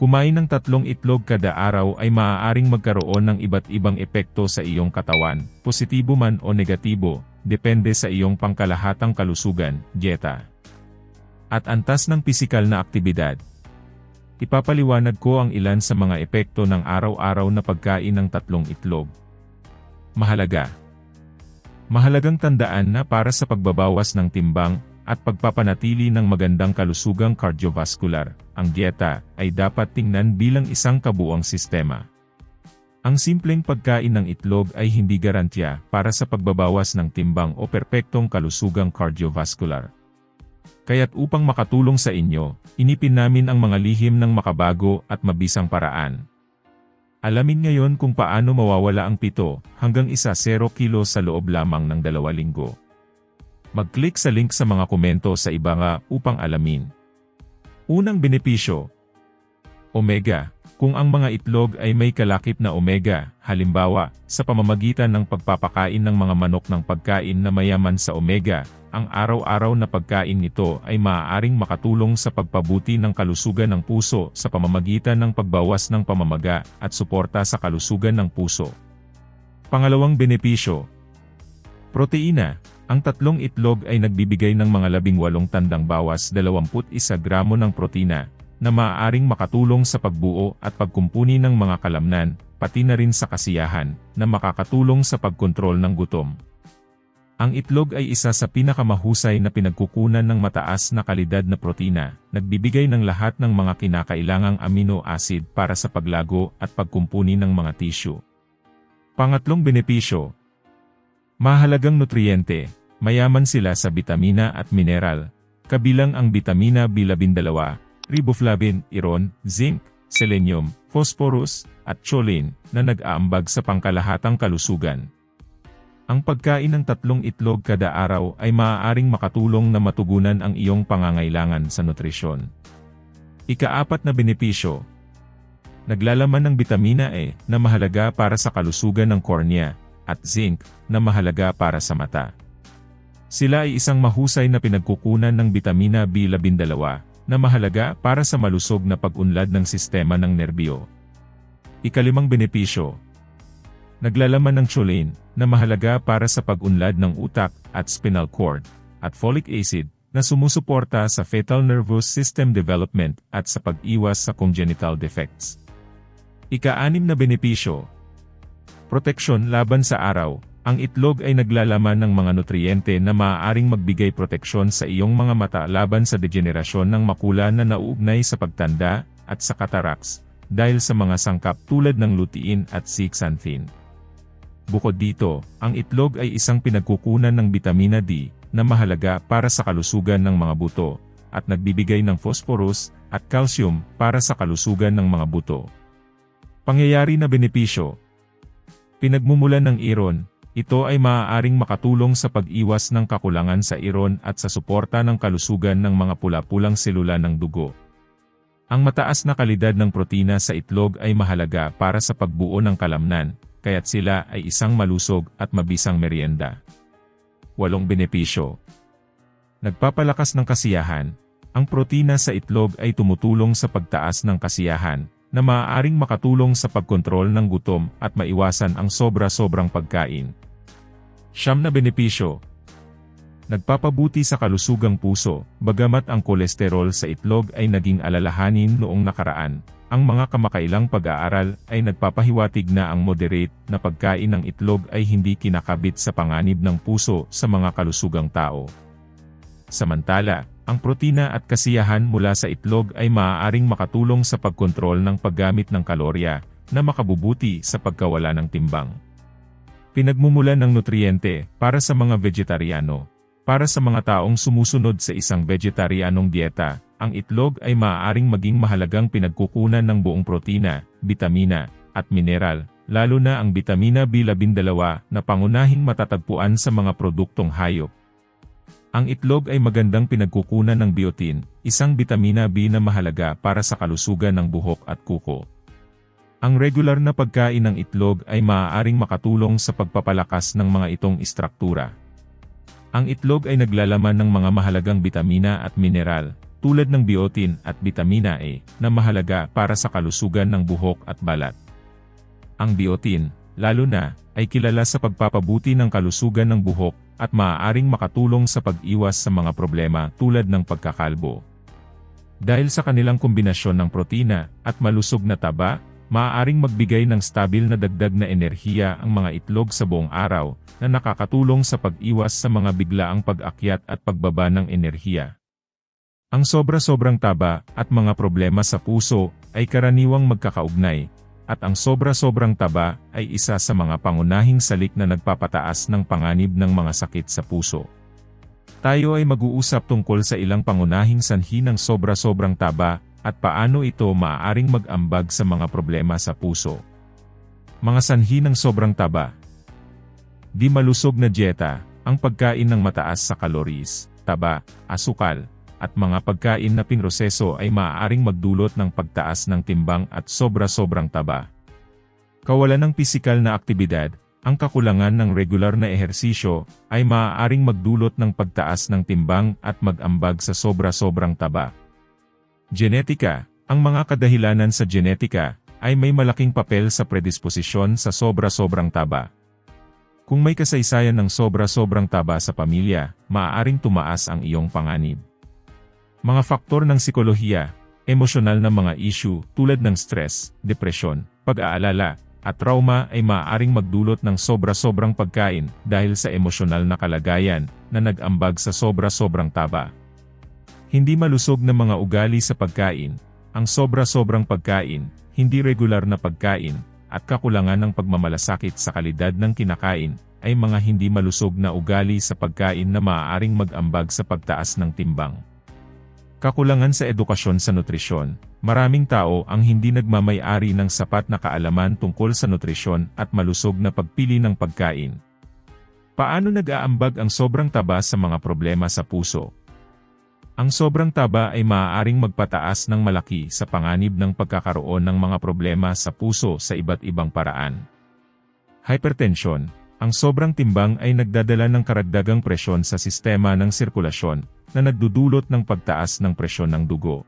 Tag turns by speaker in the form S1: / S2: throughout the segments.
S1: Kumain ng 3 itlog kada araw ay maaaring magkaroon ng iba't ibang epekto sa iyong katawan, positibo man o negatibo, depende sa iyong pangkalahatang kalusugan, dieta, at antas ng pisikal na aktibidad. Ipapaliwanag ko ang ilan sa mga epekto ng araw-araw na pagkain ng 3 itlog. Mahalagang tandaan na para sa pagbabawas ng timbang at pagpapanatili ng magandang kalusugang cardiovascular, ang dieta ay dapat tingnan bilang isang kabuuang sistema. Ang simpleng pagkain ng itlog ay hindi garantiya para sa pagbabawas ng timbang o perpektong kalusugang cardiovascular. Kaya't upang makatulong sa inyo, inipin namin ang mga lihim ng makabago at mabisang paraan. Alamin ngayon kung paano mawawala ang 7 hanggang 10 kilo sa loob lamang ng 2 linggo. Mag-click sa link sa mga komento sa ibaba upang alamin. Unang benepisyo. Omega. Kung ang mga itlog ay may kalakip na omega, halimbawa, sa pamamagitan ng pagpapakain ng mga manok ng pagkain na mayaman sa omega, ang araw-araw na pagkain nito ay maaaring makatulong sa pagpabuti ng kalusugan ng puso sa pamamagitan ng pagbawas ng pamamaga at suporta sa kalusugan ng puso. Pangalawang benepisyo. Proteina. Ang 3 itlog ay nagbibigay ng mga 18 tandang bawas 21 gramo ng protina, na maaaring makatulong sa pagbuo at pagkumpuni ng mga kalamnan, pati na rin sa kasiyahan, na makakatulong sa pagkontrol ng gutom. Ang itlog ay isa sa pinakamahusay na pinagkukunan ng mataas na kalidad na protina, nagbibigay ng lahat ng mga kinakailangang amino acid para sa paglago at pagkumpuni ng mga tissue. Pangatlong benepisyo. Mahalagang nutriyente. Mayaman sila sa bitamina at mineral, kabilang ang bitamina B12, riboflavin, iron, zinc, selenium, phosphorus, at choline, na nag-aambag sa pangkalahatang kalusugan. Ang pagkain ng 3 itlog kada araw ay maaaring makatulong na matugunan ang iyong pangangailangan sa nutrisyon. Ika-4 na benepisyo. Naglalaman ng bitamina E, na mahalaga para sa kalusugan ng kornea, at zinc, na mahalaga para sa mata. Sila ay isang mahusay na pinagkukunan ng bitamina B12, na mahalaga para sa malusog na pag-unlad ng sistema ng nerbyo. Ika-5 benepisyo. Naglalaman ng choline, na mahalaga para sa pag-unlad ng utak at spinal cord, at folic acid, na sumusuporta sa fetal nervous system development at sa pag-iwas sa congenital defects. Ika-6 na benepisyo. Proteksyon laban sa araw. Ang itlog ay naglalaman ng mga nutriyente na maaaring magbigay proteksyon sa iyong mga mata laban sa degenerasyon ng makula na nauugnay sa pagtanda at sa cataracts, dahil sa mga sangkap tulad ng lutein at zeaxanthin. Bukod dito, ang itlog ay isang pinagkukunan ng bitamina D, na mahalaga para sa kalusugan ng mga buto, at nagbibigay ng phosphorus at calcium para sa kalusugan ng mga buto. Pangyayari na benepisyo. Pinagmumulan ng iron. Ito ay maaaring makatulong sa pag-iwas ng kakulangan sa iron at sa suporta ng kalusugan ng mga pula-pulang selula ng dugo. Ang mataas na kalidad ng protina sa itlog ay mahalaga para sa pagbuo ng kalamnan, kaya't sila ay isang malusog at mabisang merienda. 8 benepisyo. Nagpapalakas ng kasiyahan. Ang protina sa itlog ay tumutulong sa pagtaas ng kasiyahan, na maaaring makatulong sa pagkontrol ng gutom at maiwasan ang sobra-sobrang pagkain. 9 na benepisyo. Nagpapabuti sa kalusugang puso. Bagamat ang kolesterol sa itlog ay naging alalahanin noong nakaraan, ang mga kamakailang pag-aaral ay nagpapahiwatig na ang moderate na pagkain ng itlog ay hindi kinakabit sa panganib ng puso sa mga kalusugang tao. Samantala, ang protina at kasiyahan mula sa itlog ay maaaring makatulong sa pagkontrol ng paggamit ng kalorya, na makabubuti sa pagkawala ng timbang. Pinagmumulan ng nutriyente para sa mga vegetariano. Para sa mga taong sumusunod sa isang vegetarianong dieta, ang itlog ay maaaring maging mahalagang pinagkukunan ng buong protina, bitamina, at mineral, lalo na ang bitamina B12 na pangunahing matatagpuan sa mga produktong hayop. Ang itlog ay magandang pinagkukunan ng biotin, isang bitamina B na mahalaga para sa kalusugan ng buhok at kuko. Ang regular na pagkain ng itlog ay maaaring makatulong sa pagpapalakas ng mga itong istruktura. Ang itlog ay naglalaman ng mga mahalagang bitamina at mineral, tulad ng biotin at bitamina A na mahalaga para sa kalusugan ng buhok at balat. Ang biotin, lalo na, ay kilala sa pagpapabuti ng kalusugan ng buhok at maaaring makatulong sa pag-iwas sa mga problema tulad ng pagkakalbo. Dahil sa kanilang kombinasyon ng protina at malusog na taba, maaaring magbigay ng stabil na dagdag na enerhiya ang mga itlog sa buong araw na nakakatulong sa pag-iwas sa mga biglaang pag-akyat at pagbaba ng enerhiya. Ang sobra-sobrang taba at mga problema sa puso ay karaniwang magkakaugnay, at ang sobra-sobrang taba ay isa sa mga pangunahing salik na nagpapataas ng panganib ng mga sakit sa puso. Tayo ay mag-uusap tungkol sa ilang pangunahing sanhi ng sobra-sobrang taba at paano ito maaaring mag-ambag sa mga problema sa puso. Mga sanhi ng sobrang taba. Di malusog na dieta, ang pagkain ng mataas sa calories, taba, asukal, at mga pagkain na pinroseso ay maaaring magdulot ng pagtaas ng timbang at sobra-sobrang taba. Kawalan ng pisikal na aktibidad, ang kakulangan ng regular na ehersisyo, ay maaaring magdulot ng pagtaas ng timbang at mag-ambag sa sobra-sobrang taba. Genetika, ang mga kadahilanan sa genetika, ay may malaking papel sa predisposisyon sa sobra-sobrang taba. Kung may kasaysayan ng sobra-sobrang taba sa pamilya, maaaring tumaas ang iyong panganib. Mga faktor ng psikolohiya, emosyonal na mga issue tulad ng stress, depresyon, pag-aalala, at trauma ay maaaring magdulot ng sobra-sobrang pagkain dahil sa emosyonal na kalagayan na nag-ambag sa sobra-sobrang taba. Hindi malusog na mga ugali sa pagkain, ang sobra-sobrang pagkain, hindi regular na pagkain, at kakulangan ng pagmamalasakit sa kalidad ng kinakain ay mga hindi malusog na ugali sa pagkain na maaaring mag-ambag sa pagtaas ng timbang. Kakulangan sa edukasyon sa nutrisyon. Maraming tao ang hindi nagmamay-ari ng sapat na kaalaman tungkol sa nutrisyon at malusog na pagpili ng pagkain. Paano nag-aambag ang sobrang taba sa mga problema sa puso? Ang sobrang taba ay maaaring magpataas ng malaki sa panganib ng pagkakaroon ng mga problema sa puso sa iba't ibang paraan. Hypertension. Ang sobrang timbang ay nagdadala ng karagdagang presyon sa sistema ng sirkulasyon, na nagdudulot ng pagtaas ng presyon ng dugo.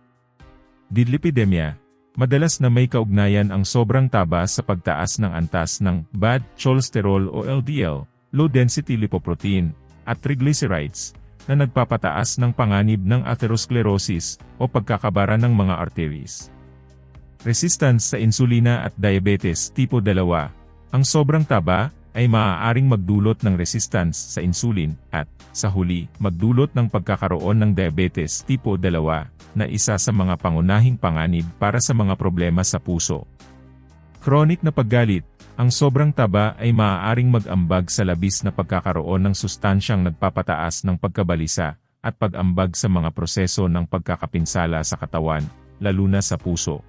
S1: Dislipidemia, madalas na may kaugnayan ang sobrang taba sa pagtaas ng antas ng bad cholesterol o LDL, low-density lipoprotein, at triglycerides, na nagpapataas ng panganib ng atherosclerosis o pagkakabara ng mga arteries. Resistance sa insulina at diabetes tipo 2, ang sobrang taba ay maaaring magdulot ng resistance sa insulin at, sa huli, magdulot ng pagkakaroon ng diabetes tipo 2 na isa sa mga pangunahing panganib para sa mga problema sa puso. Chronic na paggalit, ang sobrang taba ay maaaring mag-ambag sa labis na pagkakaroon ng sustansyang nagpapataas ng pagkabalisa at pag-ambag sa mga proseso ng pagkakapinsala sa katawan, lalo na sa puso.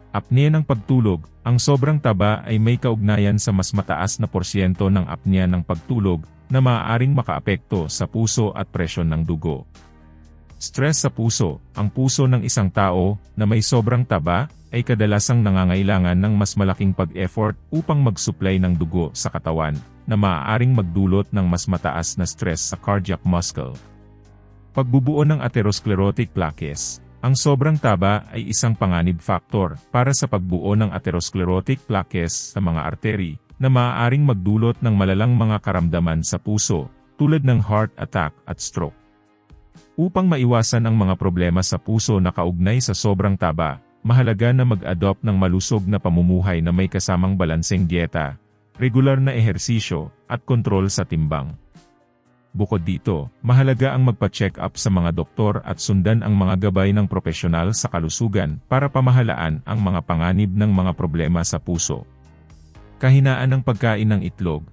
S1: Apnea ng pagtulog, ang sobrang taba ay may kaugnayan sa mas mataas na porsyento ng apnea ng pagtulog na maaaring makaapekto sa puso at presyon ng dugo. Stress sa puso, ang puso ng isang tao na may sobrang taba ay kadalasang nangangailangan ng mas malaking pag-effort upang mag-supply ng dugo sa katawan na maaaring magdulot ng mas mataas na stress sa cardiac muscle. Pagbubuo ng atherosclerotic plaques. Ang sobrang taba ay isang panganib factor para sa pagbuo ng atherosclerotic plaques sa mga artery na maaaring magdulot ng malalang mga karamdaman sa puso tulad ng heart attack at stroke. Upang maiwasan ang mga problema sa puso na kaugnay sa sobrang taba, mahalaga na mag-adopt ng malusog na pamumuhay na may kasamang balanseng dieta, regular na ehersisyo, at kontrol sa timbang. Bukod dito, mahalaga ang magpa-check up sa mga doktor at sundan ang mga gabay ng propesyonal sa kalusugan para pamahalaan ang mga panganib ng mga problema sa puso. Kahinaan ng pagkain ng itlog.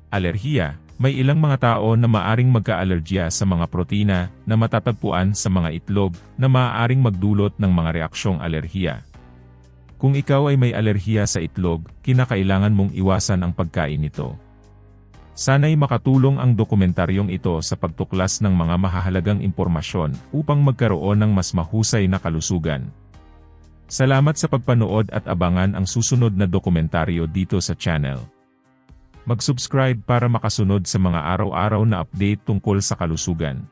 S1: Alerhiya, may ilang mga tao na maaring magka-alergiya sa mga protina na matatagpuan sa mga itlog na maaaring magdulot ng mga reaksyong alerhiya. Kung ikaw ay may alerhiya sa itlog, kinakailangan mong iwasan ang pagkain nito. Sana'y makatulong ang dokumentaryong ito sa pagtuklas ng mga mahahalagang impormasyon upang magkaroon ng mas mahusay na kalusugan. Salamat sa pagpanood at abangan ang susunod na dokumentaryo dito sa channel. Mag-subscribe para makasunod sa mga araw-araw na update tungkol sa kalusugan.